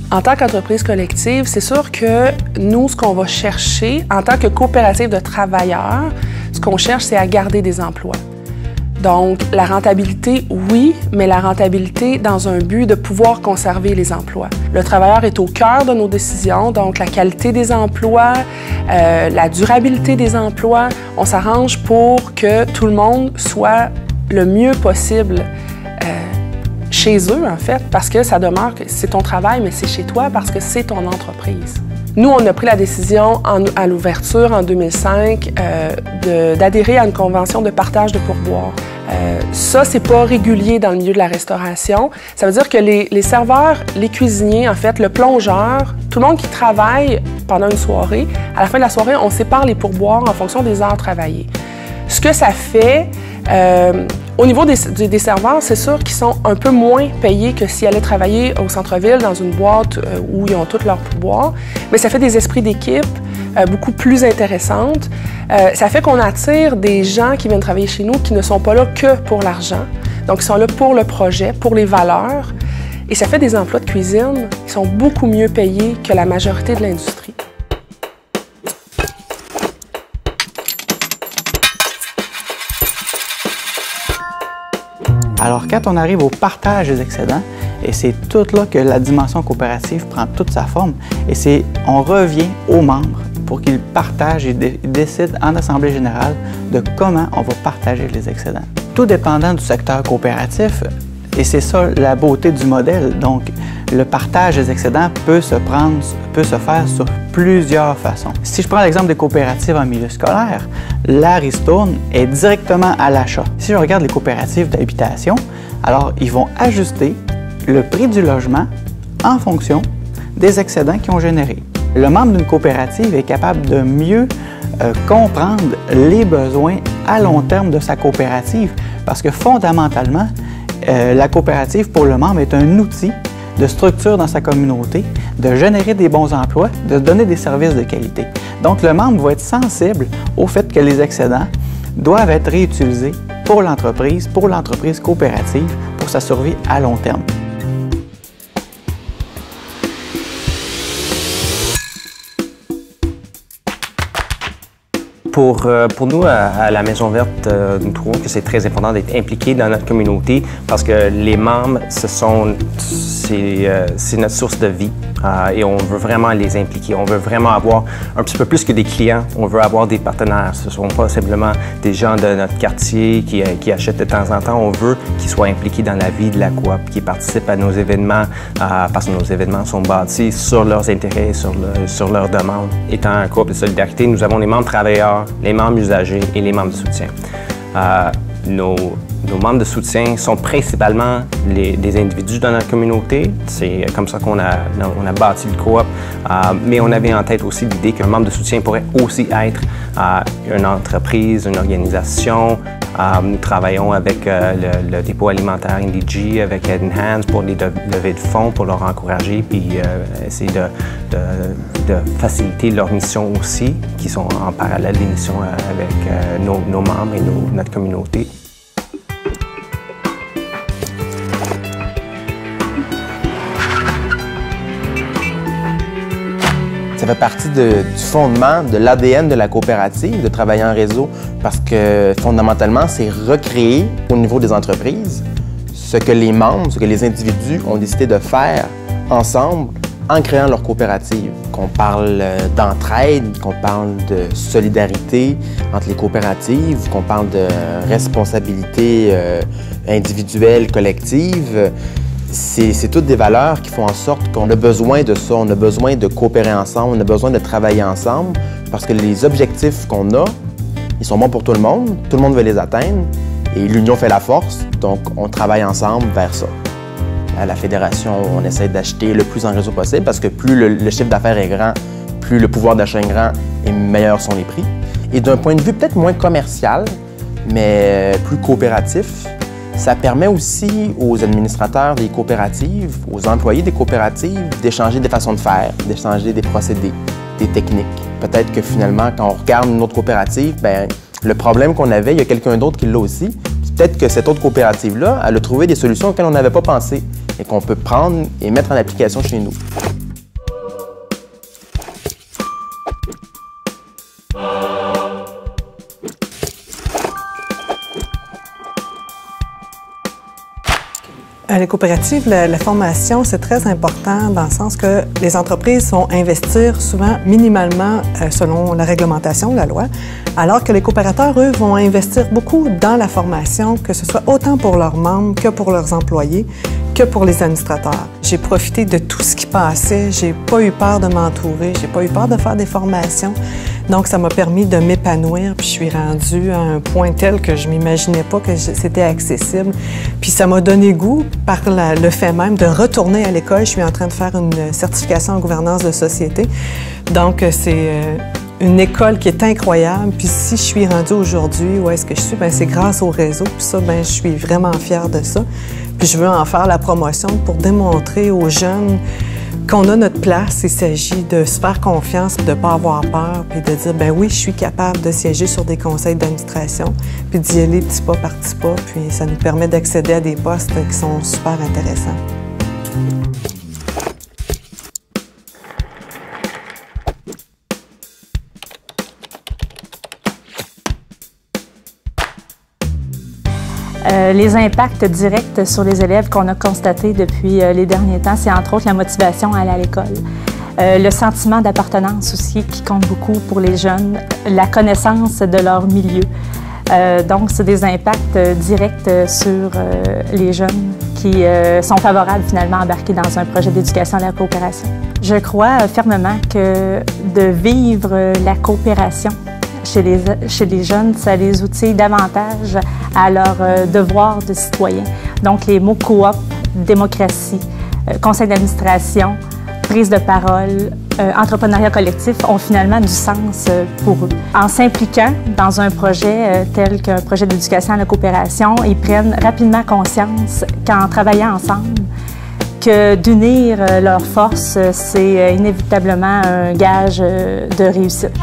En tant qu'entreprise collective, c'est sûr que nous, ce qu'on va chercher en tant que coopérative de travailleurs, ce qu'on cherche, c'est à garder des emplois. Donc, la rentabilité, oui, mais la rentabilité dans un but de pouvoir conserver les emplois. Le travailleur est au cœur de nos décisions, donc la qualité des emplois, la durabilité des emplois, on s'arrange pour que tout le monde soit le mieux possible chez eux, en fait, parce que ça demeure que c'est ton travail, mais c'est chez toi parce que c'est ton entreprise. Nous, on a pris la décision à l'ouverture en 2005 d'adhérer à une convention de partage de pourboire. Ça, c'est pas régulier dans le milieu de la restauration. Ça veut dire que les serveurs, les cuisiniers, en fait, le plongeur, tout le monde qui travaille pendant une soirée, à la fin de la soirée, on sépare les pourboires en fonction des heures travaillées. Ce que ça fait, au niveau des serveurs, c'est sûr qu'ils sont un peu moins payés que s'ils allaient travailler au centre-ville dans une boîte où ils ont tous leurs pourboires, mais ça fait des esprits d'équipe beaucoup plus intéressantes. Ça fait qu'on attire des gens qui viennent travailler chez nous qui ne sont pas là que pour l'argent, donc ils sont là pour le projet, pour les valeurs, et ça fait des emplois de cuisine qui sont beaucoup mieux payés que la majorité de l'industrie. Alors, quand on arrive au partage des excédents, et c'est tout là que la dimension coopérative prend toute sa forme, et on revient aux membres pour qu'ils partagent et décident en assemblée générale de comment on va partager les excédents. Tout dépendant du secteur coopératif, et c'est ça la beauté du modèle, donc le partage des excédents peut se faire sur plusieurs façons. Si je prends l'exemple des coopératives en milieu scolaire, la ristourne est directement à l'achat. Si je regarde les coopératives d'habitation, alors ils vont ajuster le prix du logement en fonction des excédents qu'ils ont générés. Le membre d'une coopérative est capable de mieux comprendre les besoins à long terme de sa coopérative parce que fondamentalement, la coopérative pour le membre est un outil de structure dans sa communauté, de générer des bons emplois, de donner des services de qualité. Donc, le membre va être sensible au fait que les excédents doivent être réutilisés pour l'entreprise coopérative, pour sa survie à long terme. Pour nous, à la Maison Verte, nous trouvons que c'est très important d'être impliqués dans notre communauté parce que les membres, c'est notre source de vie et on veut vraiment les impliquer. On veut vraiment avoir un petit peu plus que des clients, on veut avoir des partenaires. Ce ne sont pas simplement des gens de notre quartier qui achètent de temps en temps. On veut qu'ils soient impliqués dans la vie de la coop, qu'ils participent à nos événements parce que nos événements sont bâtis sur leurs intérêts, sur leurs demandes. Étant un coop de solidarité, nous avons les membres travailleurs, les membres usagers et les membres de soutien. Nos membres de soutien sont principalement des individus dans notre communauté. C'est comme ça qu'on a bâti le coop. Mais on avait en tête aussi l'idée qu'un membre de soutien pourrait aussi être une entreprise, une organisation. Nous travaillons avec le dépôt alimentaire Indigi, avec Head and Hands pour les levées de fonds, pour leur encourager puis essayer de faciliter leurs missions aussi, qui sont en parallèle des missions avec nos membres et notre communauté. Ça fait partie du fondement de l'ADN de la coopérative, de travailler en réseau, parce que fondamentalement, c'est recréer au niveau des entreprises ce que les membres, ce que les individus ont décidé de faire ensemble en créant leur coopérative. Qu'on parle d'entraide, qu'on parle de solidarité entre les coopératives, qu'on parle de responsabilité individuelle, collective. C'est toutes des valeurs qui font en sorte qu'on a besoin de ça, on a besoin de coopérer ensemble, on a besoin de travailler ensemble parce que les objectifs qu'on a, ils sont bons pour tout le monde veut les atteindre et l'union fait la force, donc on travaille ensemble vers ça. À la fédération, on essaie d'acheter le plus en réseau possible parce que plus le chiffre d'affaires est grand, plus le pouvoir d'achat est grand et meilleurs sont les prix. Et d'un point de vue peut-être moins commercial, mais plus coopératif, ça permet aussi aux administrateurs des coopératives, aux employés des coopératives d'échanger des façons de faire, d'échanger des procédés, des techniques. Peut-être que finalement, quand on regarde une autre coopérative, bien, le problème qu'on avait, il y a quelqu'un d'autre qui l'a aussi. Peut-être que cette autre coopérative-là, elle a trouvé des solutions auxquelles on n'avait pas pensé et qu'on peut prendre et mettre en application chez nous. les coopératives, la formation, c'est très important dans le sens que les entreprises vont investir souvent minimalement selon la réglementation, la loi, alors que les coopérateurs, eux, vont investir beaucoup dans la formation, que ce soit autant pour leurs membres que pour leurs employés, que pour les administrateurs. J'ai profité de tout ce qui passait, j'ai pas eu peur de m'entourer, j'ai pas eu peur de faire des formations. Donc, ça m'a permis de m'épanouir, puis je suis rendue à un point tel que je m'imaginais pas que c'était accessible. Puis ça m'a donné goût par le fait même de retourner à l'école. Je suis en train de faire une certification en gouvernance de société. Donc, c'est une école qui est incroyable. Puis si je suis rendue aujourd'hui, où est-ce que je suis? Bien, c'est grâce au réseau. Puis ça, bien, je suis vraiment fière de ça. Puis je veux en faire la promotion pour démontrer aux jeunes qu'on a notre place. Il s'agit de se faire confiance, de ne pas avoir peur, puis de dire, ben oui, je suis capable de siéger sur des conseils d'administration, puis d'y aller petit pas par petit pas, puis ça nous permet d'accéder à des postes qui sont super intéressants. Les impacts directs sur les élèves qu'on a constatés depuis les derniers temps, c'est entre autres la motivation à aller à l'école. Le sentiment d'appartenance aussi qui compte beaucoup pour les jeunes, la connaissance de leur milieu. Donc, c'est des impacts directs sur les jeunes qui sont favorables finalement à embarquer dans un projet d'éducation à la coopération. Je crois fermement que de vivre la coopération chez les jeunes, ça les outille davantage à leur devoir de citoyen. Donc, les mots coop, démocratie, conseil d'administration, prise de parole, entrepreneuriat collectif ont finalement du sens pour eux. En s'impliquant dans un projet tel qu'un projet d'éducation à la coopération, ils prennent rapidement conscience qu'en travaillant ensemble, que d'unir leurs forces, c'est inévitablement un gage de réussite.